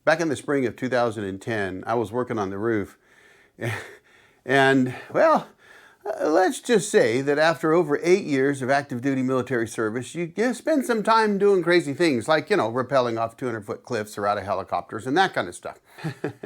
Back in the spring of 2010, I was working on the roof, and well, let's just say that after over 8 years of active duty military service, you spend some time doing crazy things like, rappelling off 200-foot cliffs or out of helicopters and that kind of stuff.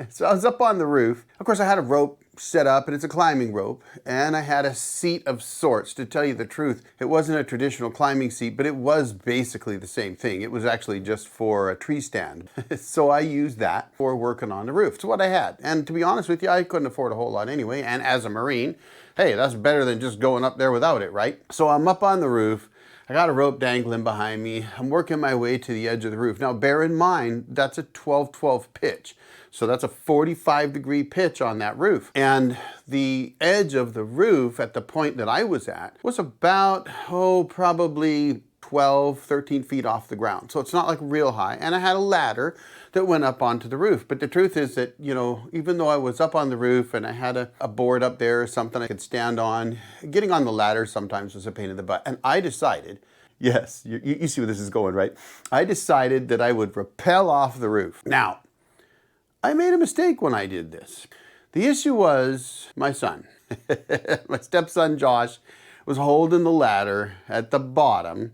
So I was up on the roof. Of course, I had a rope set up, and it's a climbing rope, and I had a seat of sorts. To tell you the truth, it wasn't a traditional climbing seat, but it was basically the same thing. It was actually just for a tree stand. So I used that for working on the roof. It's what I had. And to be honest with you, I couldn't afford a whole lot anyway, and as a Marine, hey, that's better than just going up there without it, right? So I'm up on the roof. I got a rope dangling behind me. I'm working my way to the edge of the roof. Now, bear in mind, that's a 12-12 pitch. So that's a 45-degree pitch on that roof. And the edge of the roof at the point that I was at was about, probably 12, 13 feet off the ground. So it's not like real high. And I had a ladder that went up onto the roof. But the truth is that, even though I was up on the roof and I had a board up there or something I could stand on, getting on the ladder sometimes was a pain in the butt. And I decided, yes, you see where this is going, right? I decided that I would rappel off the roof. Now, I made a mistake when I did this. The issue was my son. My stepson, Josh, was holding the ladder at the bottom.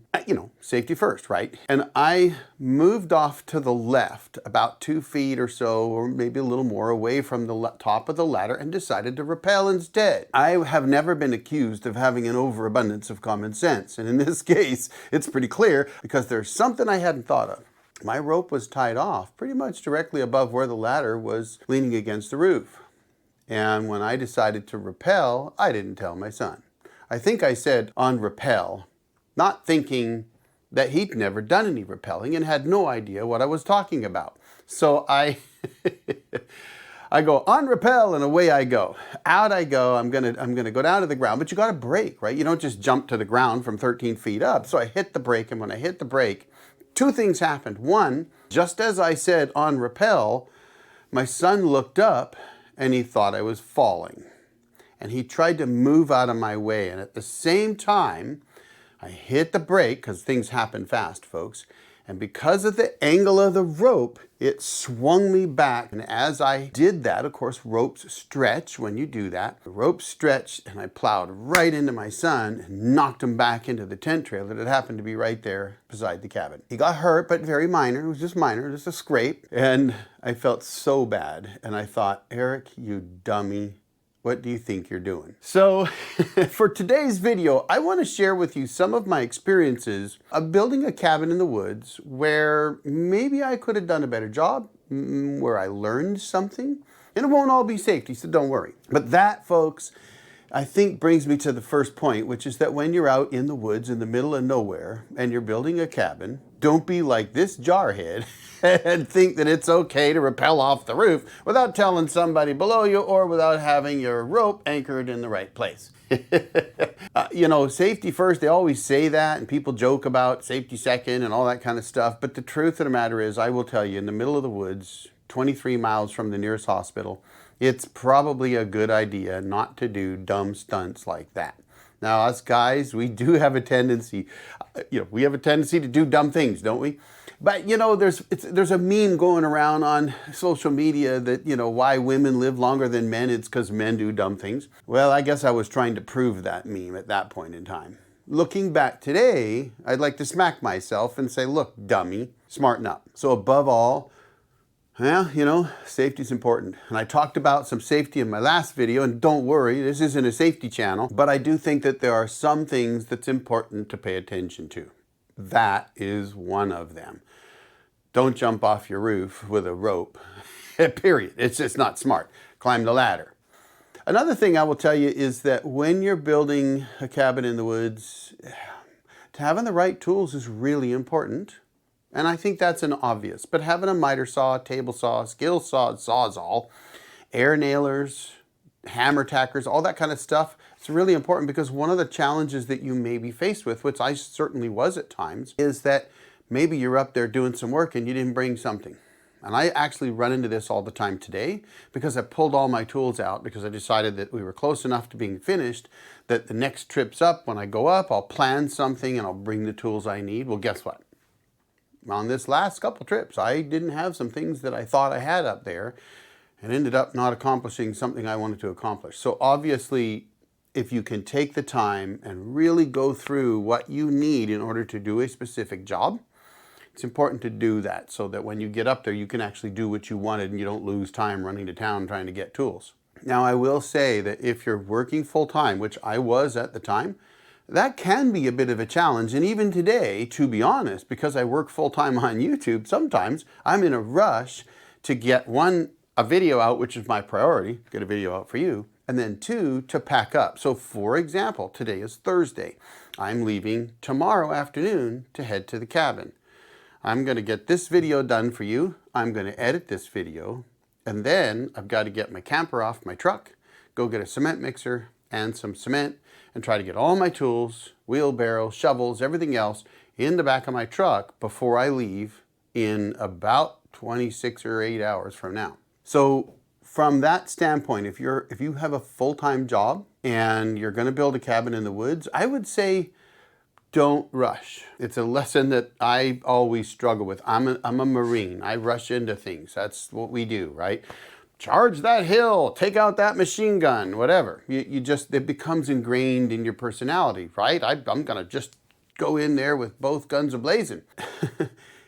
Safety first, right? And I moved off to the left about 2 feet or so, or maybe a little more, away from the top of the ladder and decided to rappel instead. I have never been accused of having an overabundance of common sense. And in this case, it's pretty clear because there's something I hadn't thought of. My rope was tied off pretty much directly above where the ladder was leaning against the roof. And when I decided to rappel, I didn't tell my son. I think I said on rappel, not thinking that he'd never done any rappelling and had no idea what I was talking about. So I go on rappel and away I go. Out I go. I'm gonna go down to the ground, but you got to brake, right? You don't just jump to the ground from 13 feet up. So I hit the brake, and when I hit the brake, two things happened. One, just as I said on rappel, my son looked up and he thought I was falling. And he tried to move out of my way. And at the same time, I hit the brake, because things happen fast, folks. And because of the angle of the rope, it swung me back. And as I did that, of course, ropes stretch when you do that. The rope stretched, and I plowed right into my son and knocked him back into the tent trailer that happened to be right there beside the cabin. He got hurt, but very minor. It was just minor, just a scrape. And I felt so bad. And I thought, Eric, you dummy. What do you think you're doing? So for today's video, I want to share with you some of my experiences of building a cabin in the woods where maybe I could have done a better job, where I learned something. And it won't all be safety, so don't worry. But that, folks, I think brings me to the first point, which is that when you're out in the woods in the middle of nowhere and you're building a cabin, don't be like this jarhead and think that it's okay to rappel off the roof without telling somebody below you or without having your rope anchored in the right place. Safety first, they always say that, and people joke about safety second and all that kind of stuff. But the truth of the matter is, I will tell you, in the middle of the woods, 23 miles from the nearest hospital, it's probably a good idea not to do dumb stunts like that. Now, us guys, we do have a tendency, to do dumb things, don't we? But, there's a meme going around on social media that, why women live longer than men, it's because men do dumb things. Well, I guess I was trying to prove that meme at that point in time. Looking back today, I'd like to smack myself and say, look, dummy, smarten up. So above all, safety is important. And I talked about some safety in my last video, and don't worry, this isn't a safety channel, but I do think that there are some things that's important to pay attention to. That is one of them. Don't jump off your roof with a rope, period. It's just not smart. Climb the ladder. Another thing I will tell you is that when you're building a cabin in the woods, having the right tools is really important. And I think that's an obvious, but having a miter saw, table saw, skill saw, sawzall, air nailers, hammer tackers, all that kind of stuff, it's really important, because one of the challenges that you may be faced with, which I certainly was at times, is that maybe you're up there doing some work and you didn't bring something. And I actually run into this all the time today, because I pulled all my tools out because I decided that we were close enough to being finished that the next trip's up, when I go up, I'll plan something and I'll bring the tools I need. Well, guess what? on this last couple trips, I didn't have some things that I thought I had up there and ended up not accomplishing something I wanted to accomplish. So obviously, if you can take the time and really go through what you need in order to do a specific job, it's important to do that so that when you get up there, you can actually do what you wanted and you don't lose time running to town trying to get tools. Now, I will say that if you're working full-time, which I was at the time, that can be a bit of a challenge. And even today, to be honest, because I work full-time on YouTube, sometimes I'm in a rush to get a video out, which is my priority, get a video out for you, and then two, to pack up. So for example, today is Thursday. I'm leaving tomorrow afternoon to head to the cabin. I'm going to get this video done for you. I'm going to edit this video. And then I've got to get my camper off my truck, go get a cement mixer and some cement, and try to get all my tools, wheelbarrow, shovels, everything else in the back of my truck before I leave in about 26 or 8 hours from now. So from that standpoint, if you have a full-time job and you're going to build a cabin in the woods, I would say don't rush. It's a lesson that I always struggle with. I'm a Marine. I rush into things. That's what we do, right? Charge that hill, take out that machine gun, whatever. It becomes ingrained in your personality, right? I'm gonna just go in there with both guns a-blazing.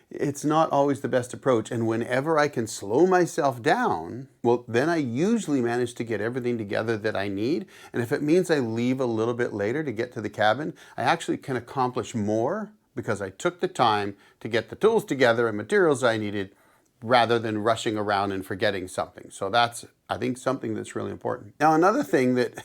It's not always the best approach. And whenever I can slow myself down, well, then I usually manage to get everything together that I need. And if it means I leave a little bit later to get to the cabin, I actually can accomplish more because I took the time to get the tools together and materials I needed rather than rushing around and forgetting something. So that's, I think, something that's really important. Now, another thing that,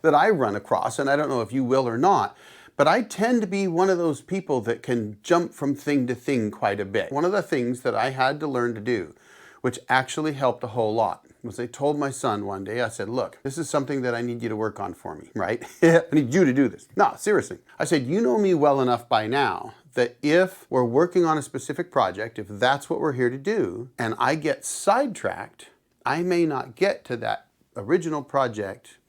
that I run across, and I don't know if you will or not, but I tend to be one of those people that can jump from thing to thing quite a bit. One of the things that I had to learn to do, which actually helped a whole lot, was I told my son one day, I said, look, this is something that I need you to work on for me, right? I need you to do this. No, seriously. I said, you know me well enough by now that if we're working on a specific project, if that's what we're here to do, and I get sidetracked, I may not get to that original project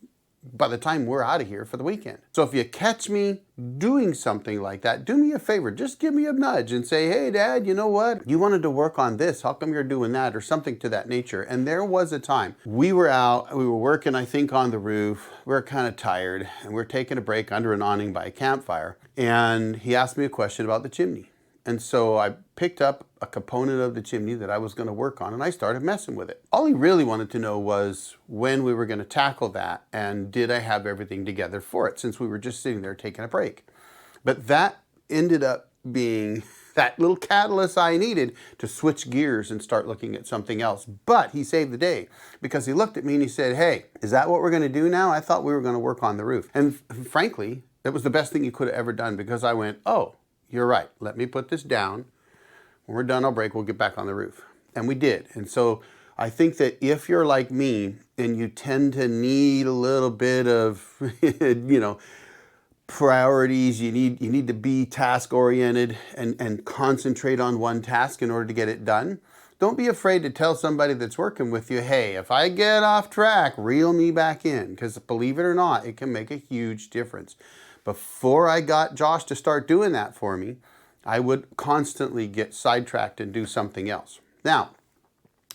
by the time we're out of here for the weekend. So if you catch me doing something like that, do me a favor, just give me a nudge and say, hey Dad, you know what? You wanted to work on this, how come you're doing that? Or something to that nature. And there was a time we were out, we were working, I think, on the roof. We were kind of tired and we're taking a break under an awning by a campfire. And he asked me a question about the chimney. And so I picked up a component of the chimney that I was going to work on and I started messing with it. All he really wanted to know was when we were going to tackle that and did I have everything together for it, since we were just sitting there taking a break. But that ended up being that little catalyst I needed to switch gears and start looking at something else. But he saved the day because he looked at me and he said, hey, is that what we're going to do now? I thought we were going to work on the roof. And frankly, it was the best thing he could have ever done because I went, oh, you're right. Let me put this down. When we're done, I'll break. We'll get back on the roof. And we did. And so I think that if you're like me and you tend to need a little bit of, priorities, you need to be task oriented and concentrate on one task in order to get it done. Don't be afraid to tell somebody that's working with you, hey, if I get off track, reel me back in. Because believe it or not, it can make a huge difference. Before I got Josh to start doing that for me, I would constantly get sidetracked and do something else. Now,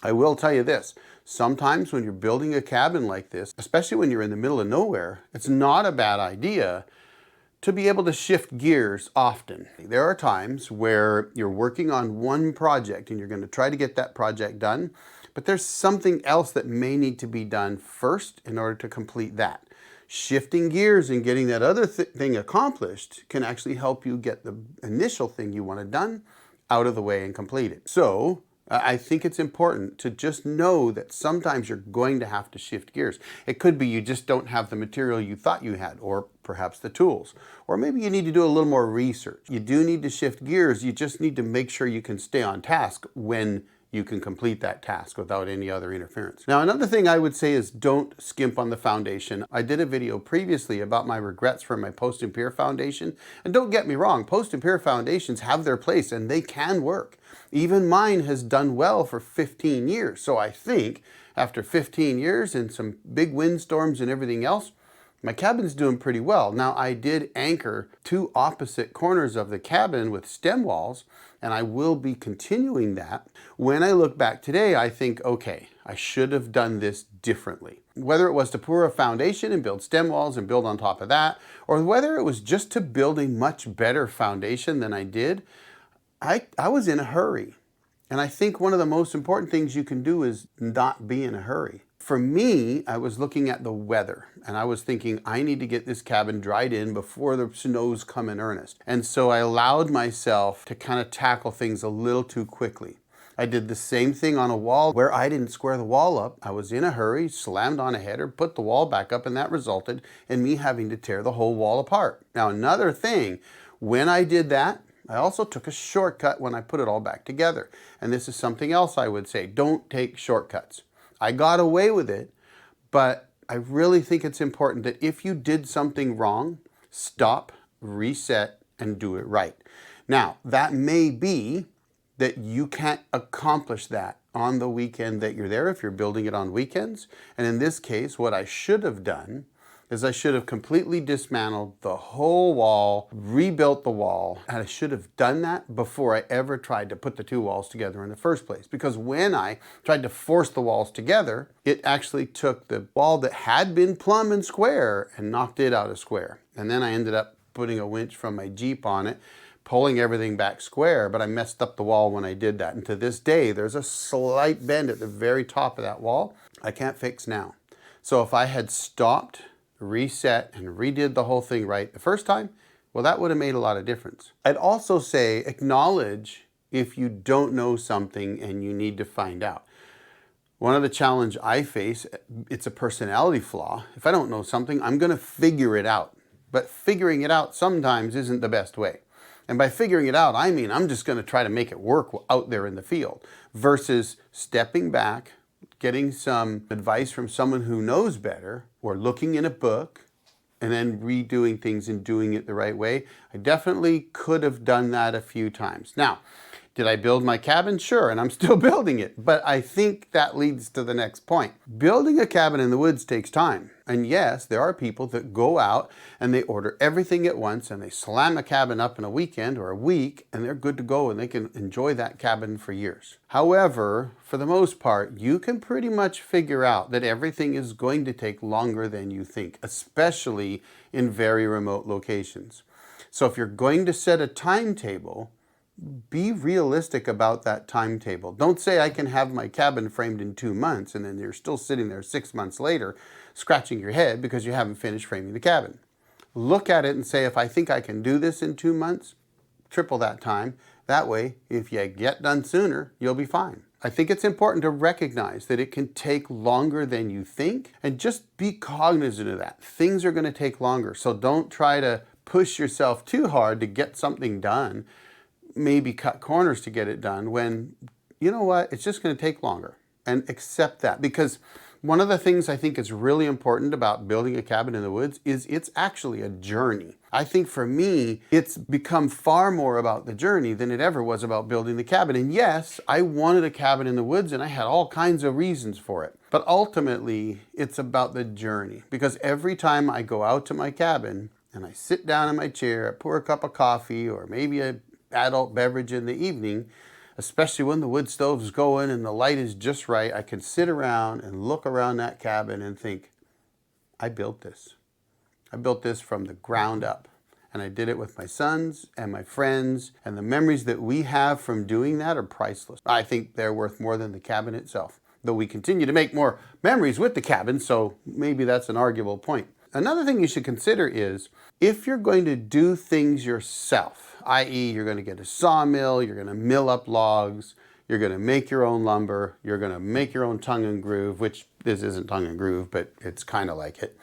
I will tell you this. Sometimes when you're building a cabin like this, especially when you're in the middle of nowhere, it's not a bad idea to be able to shift gears often. There are times where you're working on one project and you're going to try to get that project done, but there's something else that may need to be done first in order to complete that. Shifting gears and getting that other thing accomplished can actually help you get the initial thing you wanted done out of the way and completed. So I think it's important to just know that sometimes you're going to have to shift gears. It could be you just don't have the material you thought you had, or perhaps the tools, or maybe you need to do a little more research. You do need to shift gears. You just need to make sure you can stay on task when you can complete that task without any other interference. Now, another thing I would say is don't skimp on the foundation. I did a video previously about my regrets for my post and pier foundation. And don't get me wrong, post and pier foundations have their place and they can work. Even mine has done well for 15 years. So I think after 15 years and some big windstorms and everything else, My cabin's doing pretty well. Now, I did anchor 2 opposite corners of the cabin with stem walls, and I will be continuing that. When I look back today, I think, okay, I should have done this differently. Whether it was to pour a foundation and build stem walls and build on top of that, or whether it was just to build a much better foundation than I did, I was in a hurry. And I think one of the most important things you can do is not be in a hurry. For me, I was looking at the weather and I was thinking, I need to get this cabin dried in before the snows come in earnest. And so I allowed myself to kind of tackle things a little too quickly. I did the same thing on a wall where I didn't square the wall up. I was in a hurry, slammed on a header, put the wall back up, and that resulted in me having to tear the whole wall apart. Now, another thing, when I did that, I also took a shortcut when I put it all back together. And this is something else I would say, don't take shortcuts. I got away with it, but I really think it's important that if you did something wrong, stop, reset, and do it right. Now, that may be that you can't accomplish that on the weekend that you're there if you're building it on weekends. And in this case, what I should have done is I should have completely dismantled the whole wall, rebuilt the wall, and I should have done that before I ever tried to put the 2 walls together in the first place. Because when I tried to force the walls together, it actually took the wall that had been plumb and square and knocked it out of square. And then I ended up putting a winch from my Jeep on it, pulling everything back square, but I messed up the wall when I did that. And to this day, there's a slight bend at the very top of that wall I can't fix now. So if I had stopped, reset, and redid the whole thing right the first time, well, that would have made a lot of difference. I'd also say acknowledge if you don't know something and you need to find out. One of the challenges I face, it's a personality flaw. If I don't know something, I'm going to figure it out. But figuring it out sometimes isn't the best way. And by figuring it out, I mean I'm just going to try to make it work out there in the field versus stepping back, getting some advice from someone who knows better, or looking in a book and then redoing things and doing it the right way. I definitely could have done that a few times. Now, did I build my cabin? Sure, and I'm still building it. But I think that leads to the next point. Building a cabin in the woods takes time. And yes, there are people that go out and they order everything at once and they slam a cabin up in a weekend or a week and they're good to go and they can enjoy that cabin for years. However, for the most part, you can pretty much figure out that everything is going to take longer than you think, especially in very remote locations. So if you're going to set a timetable, be realistic about that timetable. Don't say I can have my cabin framed in 2 months and then you're still sitting there 6 months later scratching your head because you haven't finished framing the cabin. Look at it and say, if I think I can do this in 2 months, triple that time. That way, if you get done sooner, you'll be fine. I think it's important to recognize that it can take longer than you think and just be cognizant of that. Things are going to take longer, so don't try to push yourself too hard to get something done. Maybe cut corners to get it done when, you know what, it's just going to take longer, and accept that. Because one of the things I think is really important about building a cabin in the woods is it's actually a journey. I think for me, it's become far more about the journey than it ever was about building the cabin. And yes, I wanted a cabin in the woods and I had all kinds of reasons for it. But ultimately, it's about the journey. Because every time I go out to my cabin and I sit down in my chair, I pour a cup of coffee or maybe a adult beverage in the evening, especially when the wood stove's going and the light is just right, I can sit around and look around that cabin and think, I built this. I built this from the ground up. And I did it with my sons and my friends, and the memories that we have from doing that are priceless. I think they're worth more than the cabin itself, though we continue to make more memories with the cabin, so maybe that's an arguable point. Another thing you should consider is if you're going to do things yourself, i.e. you're going to get a sawmill, you're going to mill up logs, you're going to make your own lumber, you're going to make your own tongue and groove, which this isn't tongue and groove, but it's kind of like it.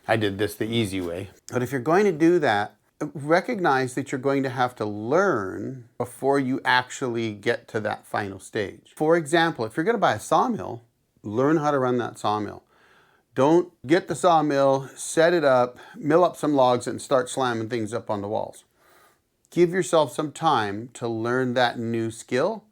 I did this the easy way. But if you're going to do that, recognize that you're going to have to learn before you actually get to that final stage. For example, if you're going to buy a sawmill, learn how to run that sawmill. Don't get the sawmill, set it up, mill up some logs and start slamming things up on the walls. Give yourself some time to learn that new skill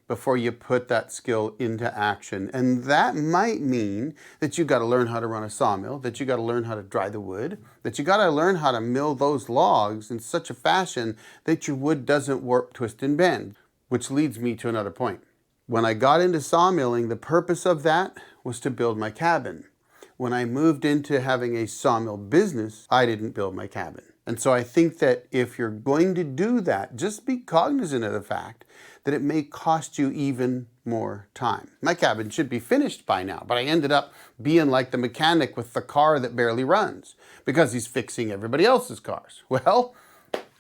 before you put that skill into action. And that might mean that you got to learn how to run a sawmill, that you got to learn how to dry the wood, that you got to learn how to mill those logs in such a fashion that your wood doesn't warp, twist, and bend. Which leads me to another point. When I got into sawmilling, the purpose of that was to build my cabin. When I moved into having a sawmill business, I didn't build my cabin. And so I think that if you're going to do that, just be cognizant of the fact that it may cost you even more time. My cabin should be finished by now, but I ended up being like the mechanic with the car that barely runs because he's fixing everybody else's cars. Well,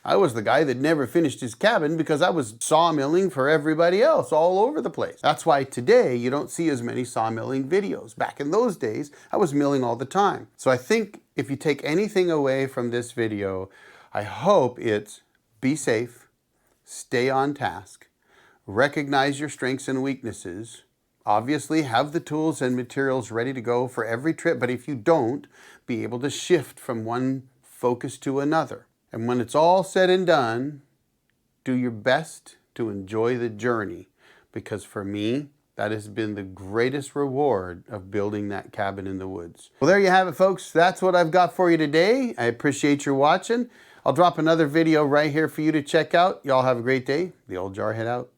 I was the guy that never finished his cabin because I was sawmilling for everybody else all over the place. That's why today you don't see as many sawmilling videos. Back in those days, I was milling all the time. So I think if you take anything away from this video, I hope it's be safe, stay on task, recognize your strengths and weaknesses, obviously have the tools and materials ready to go for every trip, but if you don't, be able to shift from one focus to another. And when it's all said and done, do your best to enjoy the journey, because for me, that has been the greatest reward of building that cabin in the woods. Well, there you have it, folks. That's what I've got for you today. I appreciate your watching. I'll drop another video right here for you to check out. Y'all have a great day. The old Jarhead out.